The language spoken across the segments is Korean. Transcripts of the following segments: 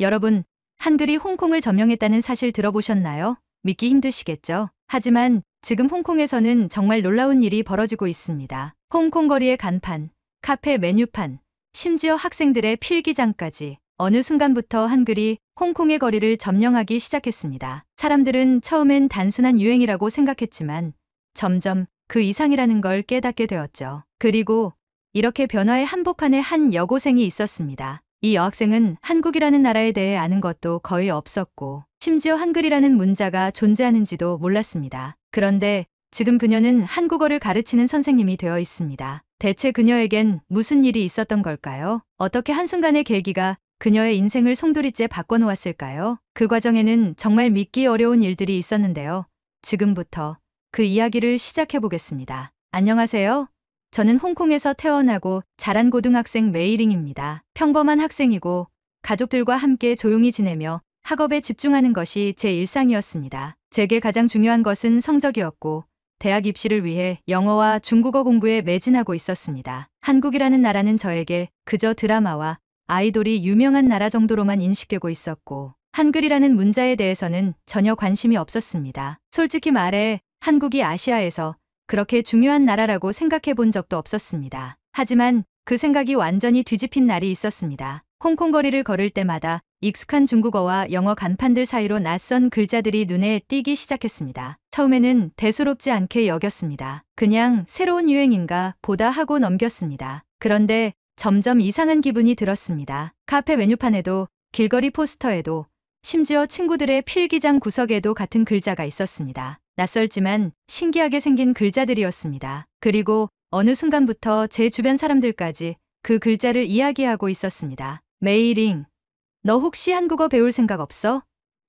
여러분, 한글이 홍콩을 점령했다는 사실 들어보셨나요? 믿기 힘드시겠죠? 하지만 지금 홍콩에서는 정말 놀라운 일이 벌어지고 있습니다. 홍콩 거리의 간판, 카페 메뉴판, 심지어 학생들의 필기장까지 어느 순간부터 한글이 홍콩의 거리를 점령하기 시작했습니다. 사람들은 처음엔 단순한 유행이라고 생각했지만 점점 그 이상이라는 걸 깨닫게 되었죠. 그리고 이렇게 변화의 한복판에 한 여고생이 있었습니다. 이 여학생은 한국이라는 나라에 대해 아는 것도 거의 없었고 심지어 한글이라는 문자가 존재하는지도 몰랐습니다. 그런데 지금 그녀는 한국어를 가르치는 선생님이 되어 있습니다. 대체 그녀에겐 무슨 일이 있었던 걸까요? 어떻게 한순간의 계기가 그녀의 인생을 송두리째 바꿔놓았을까요? 그 과정에는 정말 믿기 어려운 일들이 있었는데요. 지금부터 그 이야기를 시작해보겠습니다. 안녕하세요. 저는 홍콩에서 태어나고 자란 고등학생 메이링입니다. 평범한 학생이고 가족들과 함께 조용히 지내며 학업에 집중하는 것이 제 일상이었습니다. 제게 가장 중요한 것은 성적이었고 대학 입시를 위해 영어와 중국어 공부에 매진하고 있었습니다. 한국이라는 나라는 저에게 그저 드라마와 아이돌이 유명한 나라 정도로만 인식되고 있었고 한글이라는 문자에 대해서는 전혀 관심이 없었습니다. 솔직히 말해 한국이 아시아에서 그렇게 중요한 나라라고 생각해 본 적도 없었습니다. 하지만 그 생각이 완전히 뒤집힌 날이 있었습니다. 홍콩 거리를 걸을 때마다 익숙한 중국어와 영어 간판들 사이로 낯선 글자들이 눈에 띄기 시작했습니다. 처음에는 대수롭지 않게 여겼습니다. 그냥 새로운 유행인가 보다 하고 넘겼습니다. 그런데 점점 이상한 기분이 들었습니다. 카페 메뉴판에도 길거리 포스터에도 심지어 친구들의 필기장 구석에도 같은 글자가 있었습니다. 낯설지만 신기하게 생긴 글자들이었습니다. 그리고 어느 순간부터 제 주변 사람들까지 그 글자를 이야기하고 있었습니다. 메이링, 너 혹시 한국어 배울 생각 없어?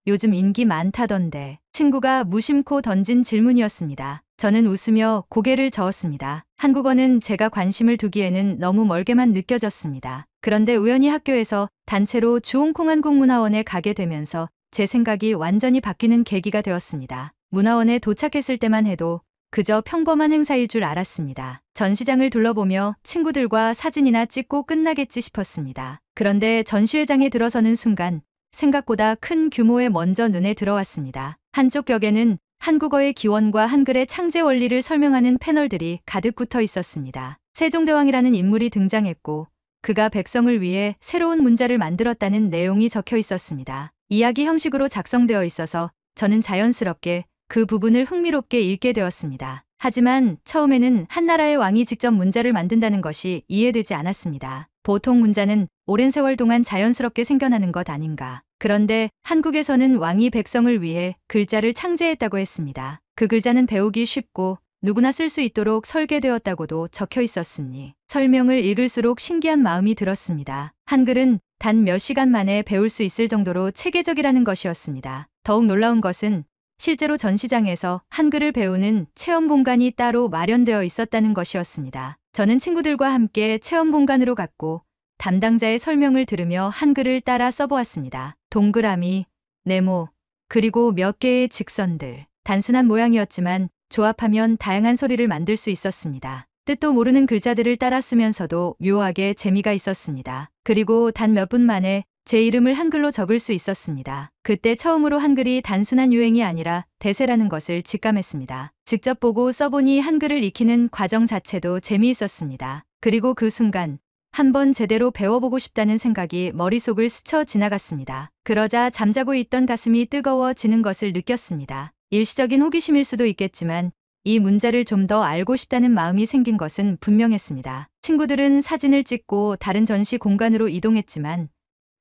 요즘 인기 많다던데. 친구가 무심코 던진 질문이었습니다. 저는 웃으며 고개를 저었습니다. 한국어는 제가 관심을 두기에는 너무 멀게만 느껴졌습니다. 그런데 우연히 학교에서 단체로 주홍콩 한국문화원에 가게 되면서 제 생각이 완전히 바뀌는 계기가 되었습니다. 문화원에 도착했을 때만 해도 그저 평범한 행사일 줄 알았습니다. 전시장을 둘러보며 친구들과 사진이나 찍고 끝나겠지 싶었습니다. 그런데 전시회장에 들어서는 순간 생각보다 큰 규모에 먼저 눈에 들어왔습니다. 한쪽 벽에는 한국어의 기원과 한글의 창제 원리를 설명하는 패널들이 가득 붙어 있었습니다. 세종대왕이라는 인물이 등장했고 그가 백성을 위해 새로운 문자를 만들었다는 내용이 적혀 있었습니다. 이야기 형식으로 작성되어 있어서 저는 자연스럽게 그 부분을 흥미롭게 읽게 되었습니다. 하지만 처음에는 한 나라의 왕이 직접 문자를 만든다는 것이 이해되지 않았습니다. 보통 문자는 오랜 세월 동안 자연스럽게 생겨나는 것 아닌가. 그런데 한국에서는 왕이 백성을 위해 글자를 창제했다고 했습니다. 그 글자는 배우기 쉽고 누구나 쓸 수 있도록 설계되었다고도 적혀 있었으니 설명을 읽을수록 신기한 마음이 들었습니다. 한글은 단 몇 시간 만에 배울 수 있을 정도로 체계적이라는 것이었습니다. 더욱 놀라운 것은 실제로 전시장에서 한글을 배우는 체험 공간이 따로 마련되어 있었다는 것이었습니다. 저는 친구들과 함께 체험 공간으로 갔고 담당자의 설명을 들으며 한글을 따라 써보았습니다. 동그라미, 네모, 그리고 몇 개의 직선들. 단순한 모양이었지만 조합하면 다양한 소리를 만들 수 있었습니다. 뜻도 모르는 글자들을 따라 쓰면서도 묘하게 재미가 있었습니다. 그리고 단 몇 분 만에 제 이름을 한글로 적을 수 있었습니다. 그때 처음으로 한글이 단순한 유행이 아니라 대세라는 것을 직감했습니다. 직접 보고 써보니 한글을 익히는 과정 자체도 재미있었습니다. 그리고 그 순간 한번 제대로 배워보고 싶다는 생각이 머릿속을 스쳐 지나갔습니다. 그러자 잠자고 있던 가슴이 뜨거워지는 것을 느꼈습니다. 일시적인 호기심일 수도 있겠지만 이 문자를 좀 더 알고 싶다는 마음이 생긴 것은 분명했습니다. 친구들은 사진을 찍고 다른 전시 공간으로 이동했지만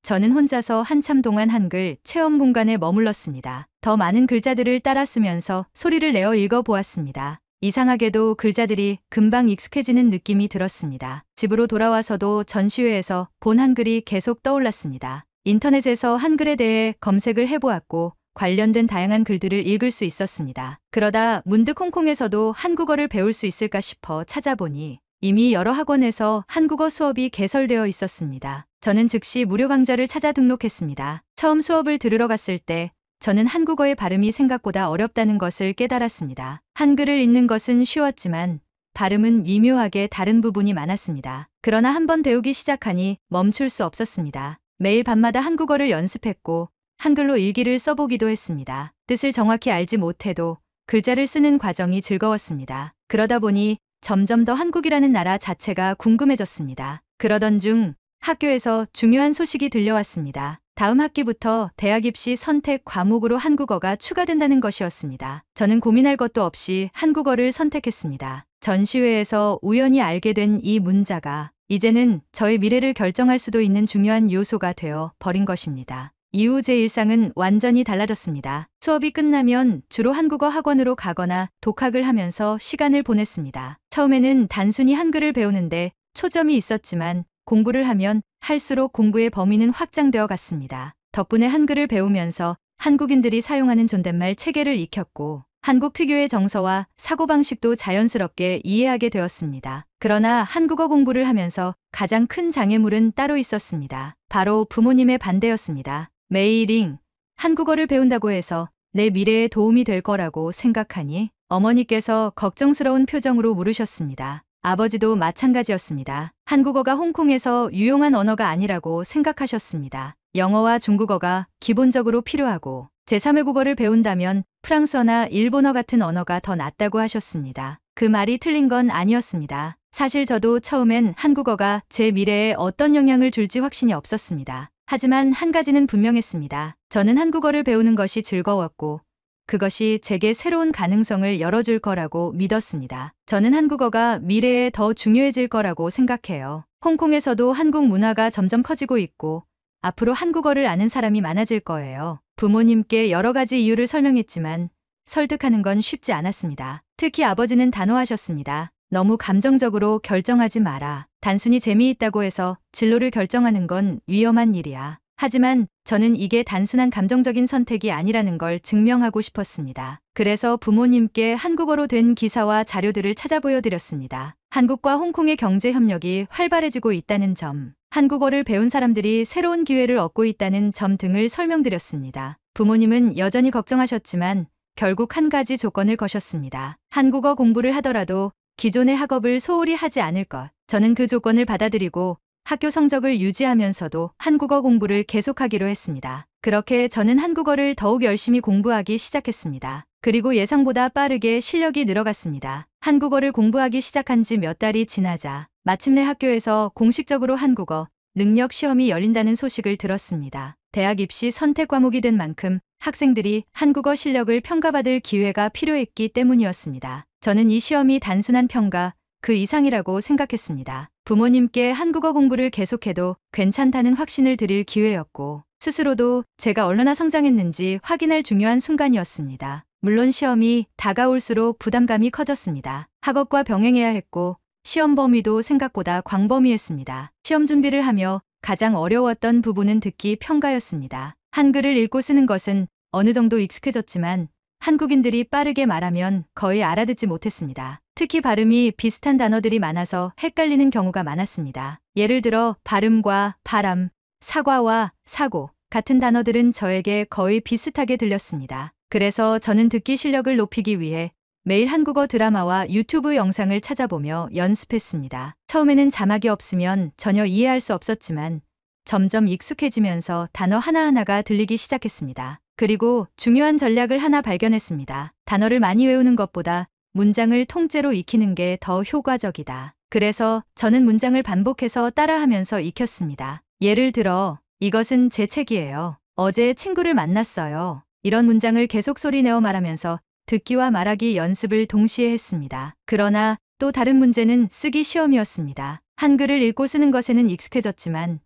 저는 혼자서 한참 동안 한글 체험 공간에 머물렀습니다. 더 많은 글자들을 따라 쓰면서 소리를 내어 읽어보았습니다. 이상하게도 글자들이 금방 익숙해지는 느낌이 들었습니다. 집으로 돌아와서도 전시회에서 본 한글이 계속 떠올랐습니다. 인터넷에서 한글에 대해 검색을 해보았고 관련된 다양한 글들을 읽을 수 있었습니다. 그러다 문득 홍콩에서도 한국어를 배울 수 있을까 싶어 찾아보니 이미 여러 학원에서 한국어 수업이 개설되어 있었습니다. 저는 즉시 무료 강좌를 찾아 등록했습니다. 처음 수업을 들으러 갔을 때 저는 한국어의 발음이 생각보다 어렵다는 것을 깨달았습니다. 한글을 읽는 것은 쉬웠지만 발음은 미묘하게 다른 부분이 많았습니다. 그러나 한번 배우기 시작하니 멈출 수 없었습니다. 매일 밤마다 한국어를 연습했고 한글로 일기를 써보기도 했습니다. 뜻을 정확히 알지 못해도 글자를 쓰는 과정이 즐거웠습니다. 그러다 보니 점점 더 한국이라는 나라 자체가 궁금해졌습니다. 그러던 중 학교에서 중요한 소식이 들려왔습니다. 다음 학기부터 대학 입시 선택 과목으로 한국어가 추가된다는 것이었습니다. 저는 고민할 것도 없이 한국어를 선택했습니다. 전시회에서 우연히 알게 된 이 문자가 이제는 저의 미래를 결정할 수도 있는 중요한 요소가 되어 버린 것입니다. 이후 제 일상은 완전히 달라졌습니다. 수업이 끝나면 주로 한국어 학원으로 가거나 독학을 하면서 시간을 보냈습니다. 처음에는 단순히 한글을 배우는데 초점이 있었지만 공부를 하면 할수록 공부의 범위는 확장되어 갔습니다. 덕분에 한글을 배우면서 한국인들이 사용하는 존댓말 체계를 익혔고 한국 특유의 정서와 사고방식도 자연스럽게 이해하게 되었습니다. 그러나 한국어 공부를 하면서 가장 큰 장애물은 따로 있었습니다. 바로 부모님의 반대였습니다. 메이링, 한국어를 배운다고 해서 내 미래에 도움이 될 거라고 생각하니? 어머니께서 걱정스러운 표정으로 물으셨습니다. 아버지도 마찬가지였습니다. 한국어가 홍콩에서 유용한 언어가 아니라고 생각하셨습니다. 영어와 중국어가 기본적으로 필요하고 제3외국어를 배운다면 프랑스어나 일본어 같은 언어가 더 낫다고 하셨습니다. 그 말이 틀린 건 아니었습니다. 사실 저도 처음엔 한국어가 제 미래에 어떤 영향을 줄지 확신이 없었습니다. 하지만 한 가지는 분명했습니다. 저는 한국어를 배우는 것이 즐거웠고 그것이 제게 새로운 가능성을 열어줄 거라고 믿었습니다. 저는 한국어가 미래에 더 중요해질 거라고 생각해요. 홍콩에서도 한국 문화가 점점 커지고 있고 앞으로 한국어를 아는 사람이 많아질 거예요. 부모님께 여러 가지 이유를 설명했지만 설득하는 건 쉽지 않았습니다. 특히 아버지는 단호하셨습니다. 너무 감정적으로 결정하지 마라. 단순히 재미있다고 해서 진로를 결정하는 건 위험한 일이야. 하지만 저는 이게 단순한 감정적인 선택이 아니라는 걸 증명하고 싶었습니다. 그래서 부모님께 한국어로 된 기사와 자료들을 찾아 보여드렸습니다. 한국과 홍콩의 경제 협력이 활발해지고 있다는 점, 한국어를 배운 사람들이 새로운 기회를 얻고 있다는 점 등을 설명드렸습니다. 부모님은 여전히 걱정하셨지만 결국 한 가지 조건을 거셨습니다. 한국어 공부를 하더라도 기존의 학업을 소홀히 하지 않을 것. 저는 그 조건을 받아들이고 학교 성적을 유지하면서도 한국어 공부를 계속하기로 했습니다. 그렇게 저는 한국어를 더욱 열심히 공부하기 시작했습니다. 그리고 예상보다 빠르게 실력이 늘어갔습니다. 한국어를 공부하기 시작한 지 몇 달이 지나자 마침내 학교에서 공식적으로 한국어 능력 시험이 열린다는 소식을 들었습니다. 대학 입시 선택 과목이 된 만큼 학생들이 한국어 실력을 평가받을 기회가 필요했기 때문이었습니다. 저는 이 시험이 단순한 평가, 그 이상이라고 생각했습니다. 부모님께 한국어 공부를 계속해도 괜찮다는 확신을 드릴 기회였고 스스로도 제가 얼마나 성장했는지 확인할 중요한 순간이었습니다. 물론 시험이 다가올수록 부담감이 커졌습니다. 학업과 병행해야 했고 시험 범위도 생각보다 광범위했습니다. 시험 준비를 하며 가장 어려웠던 부분은 듣기 평가였습니다. 한글을 읽고 쓰는 것은 어느 정도 익숙해졌지만 한국인들이 빠르게 말하면 거의 알아듣지 못했습니다. 특히 발음이 비슷한 단어들이 많아서 헷갈리는 경우가 많았습니다. 예를 들어 발음과 바람, 사과와 사고 같은 단어들은 저에게 거의 비슷하게 들렸습니다. 그래서 저는 듣기 실력을 높이기 위해 매일 한국어 드라마와 유튜브 영상을 찾아보며 연습했습니다. 처음에는 자막이 없으면 전혀 이해할 수 없었지만 점점 익숙해지면서 단어 하나하나가 들리기 시작했습니다. 그리고 중요한 전략을 하나 발견했습니다. 단어를 많이 외우는 것보다 문장을 통째로 익히는 게 더 효과적이다. 그래서 저는 문장을 반복해서 따라하면서 익혔습니다. 예를 들어, 이것은 제 책이에요. 어제 친구를 만났어요. 이런 문장을 계속 소리내어 말하면서 듣기와 말하기 연습을 동시에 했습니다. 그러나 또 다른 문제는 쓰기 시험이었습니다. 한글을 읽고 쓰는 것에는 익숙해졌지만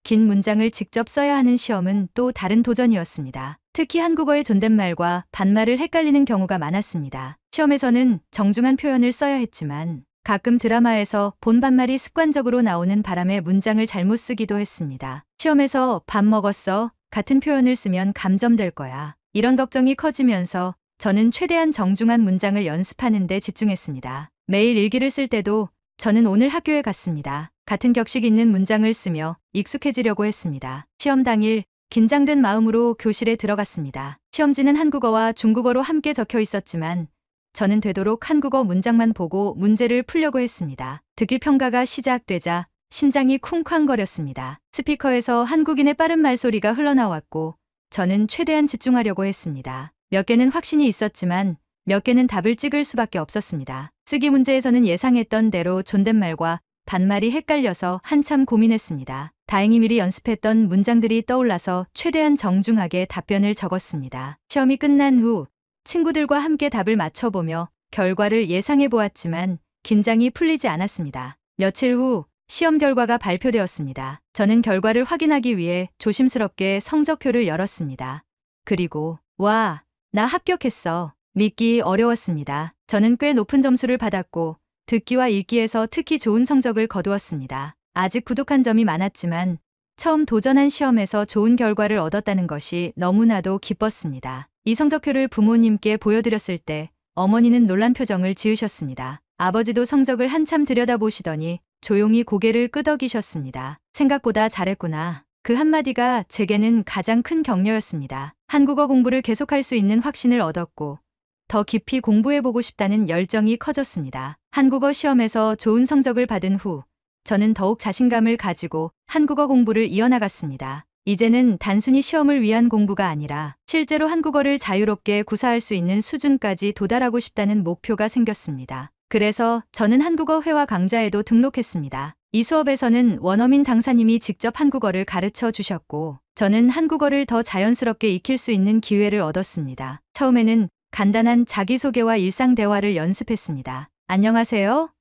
긴 문장을 직접 써야 하는 시험은 또 다른 도전이었습니다. 특히 한국어의 존댓말과 반말을 헷갈리는 경우가 많았습니다. 시험에서는 정중한 표현을 써야 했지만 가끔 드라마에서 본 반말이 습관적으로 나오는 바람에 문장을 잘못 쓰기도 했습니다. 시험에서 밥 먹었어 같은 표현을 쓰면 감점될 거야. 이런 걱정이 커지면서 저는 최대한 정중한 문장을 연습하는 데 집중했습니다. 매일 일기를 쓸 때도 저는 오늘 학교에 갔습니다. 같은 격식 있는 문장을 쓰며 익숙해지려고 했습니다. 시험 당일 긴장된 마음으로 교실에 들어갔습니다. 시험지는 한국어와 중국어로 함께 적혀 있었지만 저는 되도록 한국어 문장만 보고 문제를 풀려고 했습니다. 듣기 평가가 시작되자 심장이 쿵쾅거렸습니다. 스피커에서 한국인의 빠른 말소리가 흘러나왔고 저는 최대한 집중하려고 했습니다. 몇 개는 확신이 있었지만 몇 개는 답을 찍을 수밖에 없었습니다. 쓰기 문제에서는 예상했던 대로 존댓말과 반말이 헷갈려서 한참 고민했습니다. 다행히 미리 연습했던 문장들이 떠올라서 최대한 정중하게 답변을 적었습니다. 시험이 끝난 후 친구들과 함께 답을 맞춰보며 결과를 예상해 보았지만 긴장이 풀리지 않았습니다. 며칠 후 시험 결과가 발표되었습니다. 저는 결과를 확인하기 위해 조심스럽게 성적표를 열었습니다. 그리고 와, 나 합격했어. 믿기 어려웠습니다. 저는 꽤 높은 점수를 받았고 듣기와 읽기에서 특히 좋은 성적을 거두었습니다. 아직 부족한 점이 많았지만 처음 도전한 시험에서 좋은 결과를 얻었다는 것이 너무나도 기뻤습니다. 이 성적표를 부모님께 보여드렸을 때 어머니는 놀란 표정을 지으셨습니다. 아버지도 성적을 한참 들여다보시더니 조용히 고개를 끄덕이셨습니다. 생각보다 잘했구나. 그 한마디가 제게는 가장 큰 격려였습니다. 한국어 공부를 계속할 수 있는 확신을 얻었고 더 깊이 공부해보고 싶다는 열정이 커졌습니다. 한국어 시험에서 좋은 성적을 받은 후 저는 더욱 자신감을 가지고 한국어 공부를 이어나갔습니다. 이제는 단순히 시험을 위한 공부가 아니라 실제로 한국어를 자유롭게 구사할 수 있는 수준까지 도달하고 싶다는 목표가 생겼습니다. 그래서 저는 한국어 회화 강좌에도 등록했습니다. 이 수업에서는 원어민 강사님이 직접 한국어를 가르쳐 주셨고 저는 한국어를 더 자연스럽게 익힐 수 있는 기회를 얻었습니다. 처음에는 간단한 자기소개와 일상 대화를 연습했습니다. 안녕하세요.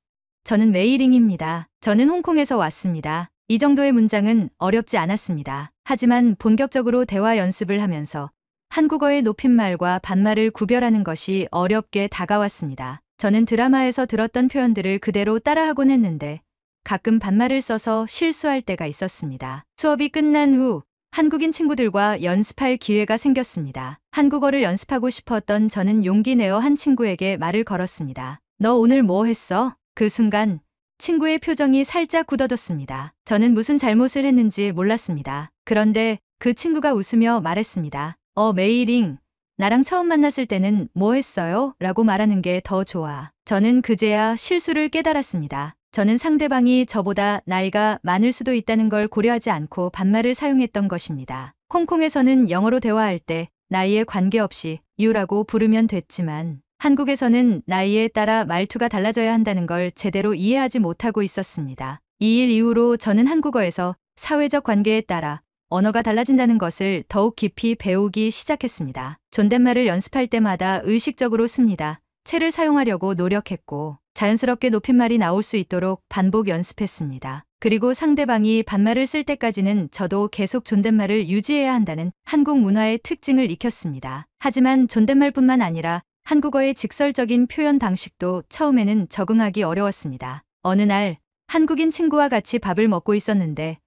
저는 메이링입니다. 저는 홍콩에서 왔습니다. 이 정도의 문장은 어렵지 않았습니다. 하지만 본격적으로 대화 연습을 하면서 한국어의 높임말과 반말을 구별하는 것이 어렵게 다가왔습니다. 저는 드라마에서 들었던 표현들을 그대로 따라하곤 했는데 가끔 반말을 써서 실수할 때가 있었습니다. 수업이 끝난 후 한국인 친구들과 연습할 기회가 생겼습니다. 한국어를 연습하고 싶었던 저는 용기 내어 한 친구에게 말을 걸었습니다. 너 오늘 뭐 했어? 그 순간 친구의 표정이 살짝 굳어졌습니다. 저는 무슨 잘못을 했는지 몰랐습니다. 그런데 그 친구가 웃으며 말했습니다. 메이링, 나랑 처음 만났을 때는 뭐 했어요? 라고 말하는 게 더 좋아. 저는 그제야 실수를 깨달았습니다. 저는 상대방이 저보다 나이가 많을 수도 있다는 걸 고려하지 않고 반말을 사용했던 것입니다. 홍콩에서는 영어로 대화할 때 나이에 관계없이 you라고 부르면 됐지만 한국에서는 나이에 따라 말투가 달라져야 한다는 걸 제대로 이해하지 못하고 있었습니다. 이 일 이후로 저는 한국어에서 사회적 관계에 따라 언어가 달라진다는 것을 더욱 깊이 배우기 시작했습니다. 존댓말을 연습할 때마다 의식적으로 씁니다. 채를 사용하려고 노력했고 자연스럽게 높임말이 나올 수 있도록 반복 연습했습니다. 그리고 상대방이 반말을 쓸 때까지는 저도 계속 존댓말을 유지해야 한다는 한국 문화의 특징을 익혔습니다. 하지만 존댓말뿐만 아니라 한국어의 직설적인 표현 방식도 처음에는 적응하기 어려웠습니다. 어느 날 한국인 친구와 같이 밥을 먹고 있었는데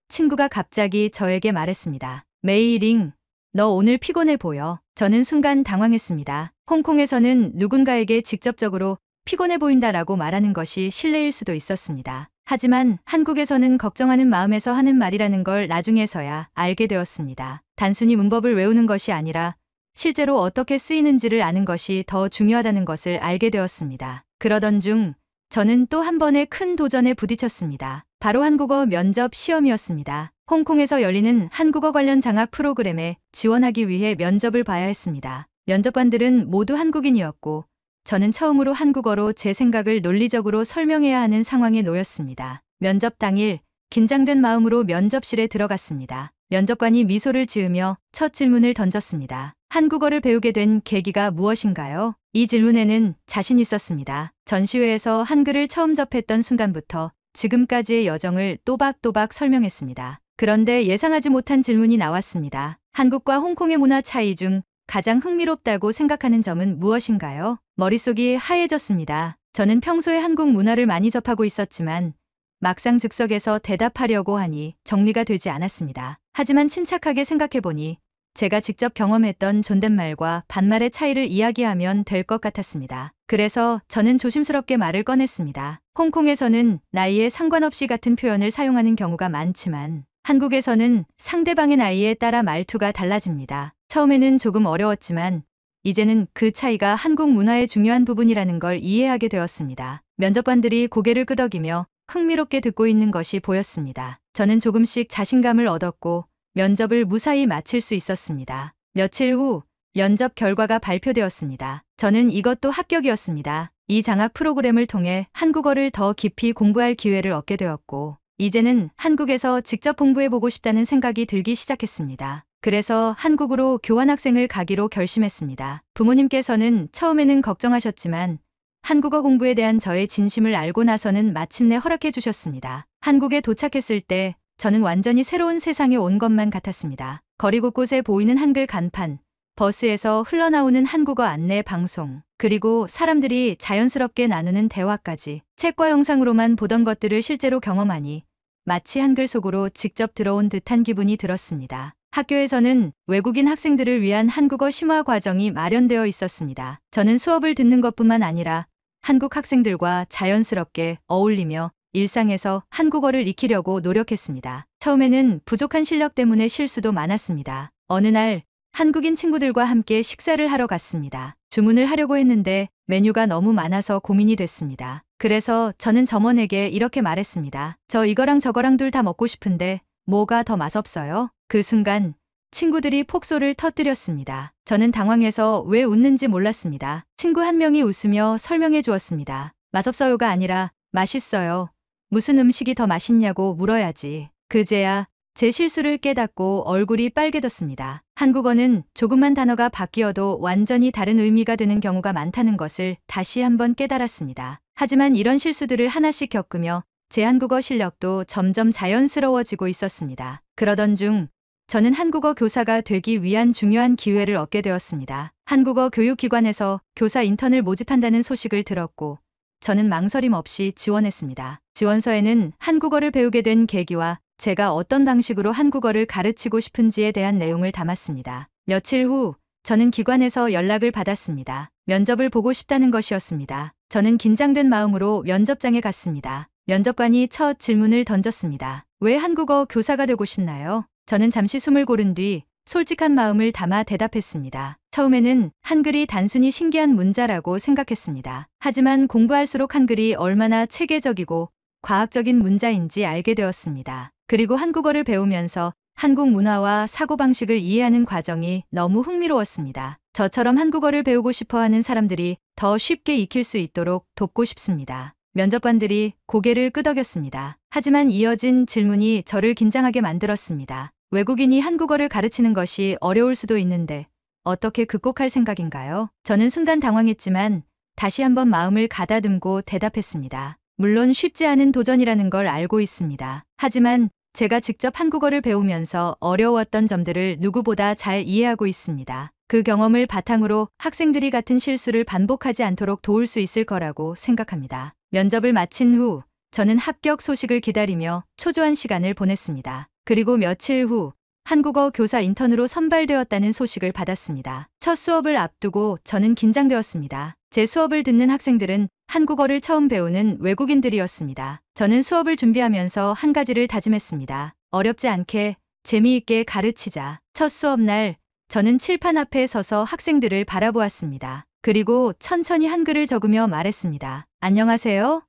친구가 갑자기 저에게 말했습니다. 메이링, 너 오늘 피곤해 보여. 저는 순간 당황했습니다. 홍콩에서는 누군가에게 직접적으로 피곤해 보인다라고 말하는 것이 실례일 수도 있었습니다. 하지만 한국에서는 걱정하는 마음에서 하는 말이라는 걸 나중에서야 알게 되었습니다. 단순히 문법을 외우는 것이 아니라 실제로 어떻게 쓰이는지를 아는 것이 더 중요하다는 것을 알게 되었습니다. 그러던 중 저는 또 한 번의 큰 도전에 부딪혔습니다. 바로 한국어 면접 시험이었습니다. 홍콩에서 열리는 한국어 관련 장학 프로그램에 지원하기 위해 면접을 봐야 했습니다. 면접관들은 모두 한국인이었고 저는 처음으로 한국어로 제 생각을 논리적으로 설명해야 하는 상황에 놓였습니다. 면접 당일 긴장된 마음으로 면접실에 들어갔습니다. 면접관이 미소를 지으며 첫 질문을 던졌습니다. 한국어를 배우게 된 계기가 무엇인가요? 이 질문에는 자신 있었습니다. 전시회에서 한글을 처음 접했던 순간부터 지금까지의 여정을 또박또박 설명했습니다. 그런데 예상하지 못한 질문이 나왔습니다. 한국과 홍콩의 문화 차이 중 가장 흥미롭다고 생각하는 점은 무엇인가요? 머릿속이 하얘졌습니다. 저는 평소에 한국 문화를 많이 접하고 있었지만 막상 즉석에서 대답하려고 하니 정리가 되지 않았습니다. 하지만 침착하게 생각해보니 제가 직접 경험했던 존댓말과 반말의 차이를 이야기하면 될 것 같았습니다. 그래서 저는 조심스럽게 말을 꺼냈습니다. 홍콩에서는 나이에 상관없이 같은 표현을 사용하는 경우가 많지만 한국에서는 상대방의 나이에 따라 말투가 달라집니다. 처음에는 조금 어려웠지만 이제는 그 차이가 한국 문화의 중요한 부분이라는 걸 이해하게 되었습니다. 면접관들이 고개를 끄덕이며 흥미롭게 듣고 있는 것이 보였습니다. 저는 조금씩 자신감을 얻었고 면접을 무사히 마칠 수 있었습니다. 며칠 후 면접 결과가 발표되었습니다. 저는 이것도 합격이었습니다. 이 장학 프로그램을 통해 한국어를 더 깊이 공부할 기회를 얻게 되었고 이제는 한국에서 직접 공부해보고 싶다는 생각이 들기 시작했습니다. 그래서 한국으로 교환학생을 가기로 결심했습니다. 부모님께서는 처음에는 걱정하셨지만 한국어 공부에 대한 저의 진심을 알고 나서는 마침내 허락해 주셨습니다. 한국에 도착했을 때 저는 완전히 새로운 세상에 온 것만 같았습니다. 거리 곳곳에 보이는 한글 간판, 버스에서 흘러나오는 한국어 안내 방송, 그리고 사람들이 자연스럽게 나누는 대화까지 책과 영상으로만 보던 것들을 실제로 경험하니 마치 한글 속으로 직접 들어온 듯한 기분이 들었습니다. 학교에서는 외국인 학생들을 위한 한국어 심화 과정이 마련되어 있었습니다. 저는 수업을 듣는 것뿐만 아니라 한국 학생들과 자연스럽게 어울리며 일상에서 한국어를 익히려고 노력했습니다. 처음에는 부족한 실력 때문에 실수도 많았습니다. 어느 날 한국인 친구들과 함께 식사를 하러 갔습니다. 주문을 하려고 했는데 메뉴가 너무 많아서 고민이 됐습니다. 그래서 저는 점원에게 이렇게 말했습니다. 저 이거랑 저거랑 둘 다 먹고 싶은데 뭐가 더 맛없어요? 그 순간 친구들이 폭소를 터뜨렸습니다. 저는 당황해서 왜 웃는지 몰랐습니다. 친구 한 명이 웃으며 설명해 주었습니다. 맛없어요가 아니라 맛있어요. 무슨 음식이 더 맛있냐고 물어야지. 그제야 제 실수를 깨닫고 얼굴이 빨개졌습니다. 한국어는 조금만 단어가 바뀌어도 완전히 다른 의미가 되는 경우가 많다는 것을 다시 한번 깨달았습니다. 하지만 이런 실수들을 하나씩 겪으며 제 한국어 실력도 점점 자연스러워지고 있었습니다. 그러던 중 저는 한국어 교사가 되기 위한 중요한 기회를 얻게 되었습니다. 한국어 교육기관에서 교사 인턴을 모집한다는 소식을 들었고 저는 망설임 없이 지원했습니다. 지원서에는 한국어를 배우게 된 계기와 제가 어떤 방식으로 한국어를 가르치고 싶은지에 대한 내용을 담았습니다. 며칠 후 저는 기관에서 연락을 받았습니다. 면접을 보고 싶다는 것이었습니다. 저는 긴장된 마음으로 면접장에 갔습니다. 면접관이 첫 질문을 던졌습니다. 왜 한국어 교사가 되고 싶나요? 저는 잠시 숨을 고른 뒤 솔직한 마음을 담아 대답했습니다. 처음에는 한글이 단순히 신기한 문자라고 생각했습니다. 하지만 공부할수록 한글이 얼마나 체계적이고 과학적인 문자인지 알게 되었습니다. 그리고 한국어를 배우면서 한국 문화와 사고방식을 이해하는 과정이 너무 흥미로웠습니다. 저처럼 한국어를 배우고 싶어하는 사람들이 더 쉽게 익힐 수 있도록 돕고 싶습니다. 면접관들이 고개를 끄덕였습니다. 하지만 이어진 질문이 저를 긴장하게 만들었습니다. 외국인이 한국어를 가르치는 것이 어려울 수도 있는데 어떻게 극복할 생각인가요? 저는 순간 당황했지만 다시 한번 마음을 가다듬고 대답했습니다. 물론 쉽지 않은 도전이라는 걸 알고 있습니다. 하지만 제가 직접 한국어를 배우면서 어려웠던 점들을 누구보다 잘 이해하고 있습니다. 그 경험을 바탕으로 학생들이 같은 실수를 반복하지 않도록 도울 수 있을 거라고 생각합니다. 면접을 마친 후 저는 합격 소식을 기다리며 초조한 시간을 보냈습니다. 그리고 며칠 후 한국어 교사 인턴으로 선발되었다는 소식을 받았습니다. 첫 수업을 앞두고 저는 긴장되었습니다. 제 수업을 듣는 학생들은 한국어를 처음 배우는 외국인들이었습니다. 저는 수업을 준비하면서 한 가지를 다짐했습니다. 어렵지 않게 재미있게 가르치자. 첫 수업 날 저는 칠판 앞에 서서 학생들을 바라보았습니다. 그리고 천천히 한글을 적으며 말했습니다. 안녕하세요.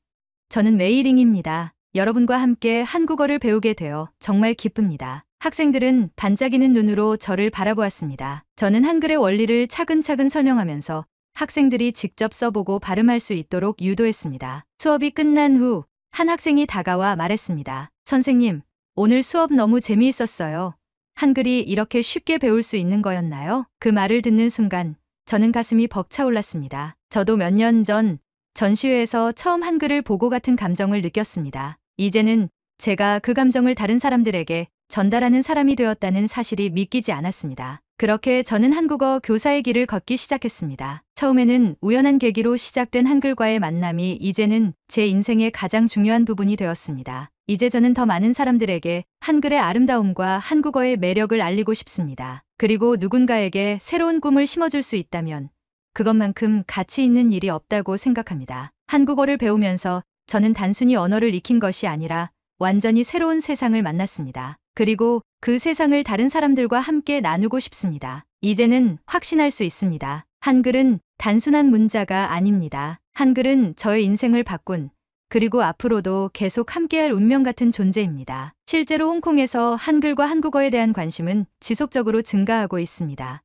저는 메이링입니다. 여러분과 함께 한국어를 배우게 되어 정말 기쁩니다. 학생들은 반짝이는 눈으로 저를 바라보았습니다. 저는 한글의 원리를 차근차근 설명하면서 학생들이 직접 써보고 발음할 수 있도록 유도했습니다. 수업이 끝난 후 한 학생이 다가와 말했습니다. 선생님, 오늘 수업 너무 재미있었어요. 한글이 이렇게 쉽게 배울 수 있는 거였나요? 그 말을 듣는 순간 저는 가슴이 벅차올랐습니다. 저도 몇 년 전 전시회에서 처음 한글을 보고 같은 감정을 느꼈습니다. 이제는 제가 그 감정을 다른 사람들에게 전달하는 사람이 되었다는 사실이 믿기지 않았습니다. 그렇게 저는 한국어 교사의 길을 걷기 시작했습니다. 처음에는 우연한 계기로 시작된 한글과의 만남이 이제는 제 인생의 가장 중요한 부분이 되었습니다. 이제 저는 더 많은 사람들에게 한글의 아름다움과 한국어의 매력을 알리고 싶습니다. 그리고 누군가에게 새로운 꿈을 심어줄 수 있다면 그것만큼 가치 있는 일이 없다고 생각합니다. 한국어를 배우면서 저는 단순히 언어를 익힌 것이 아니라 완전히 새로운 세상을 만났습니다. 그리고 그 세상을 다른 사람들과 함께 나누고 싶습니다. 이제는 확신할 수 있습니다. 한글은 단순한 문자가 아닙니다. 한글은 저의 인생을 바꾼 그리고 앞으로도 계속 함께할 운명 같은 존재입니다. 실제로 홍콩에서 한글과 한국어에 대한 관심은 지속적으로 증가하고 있습니다.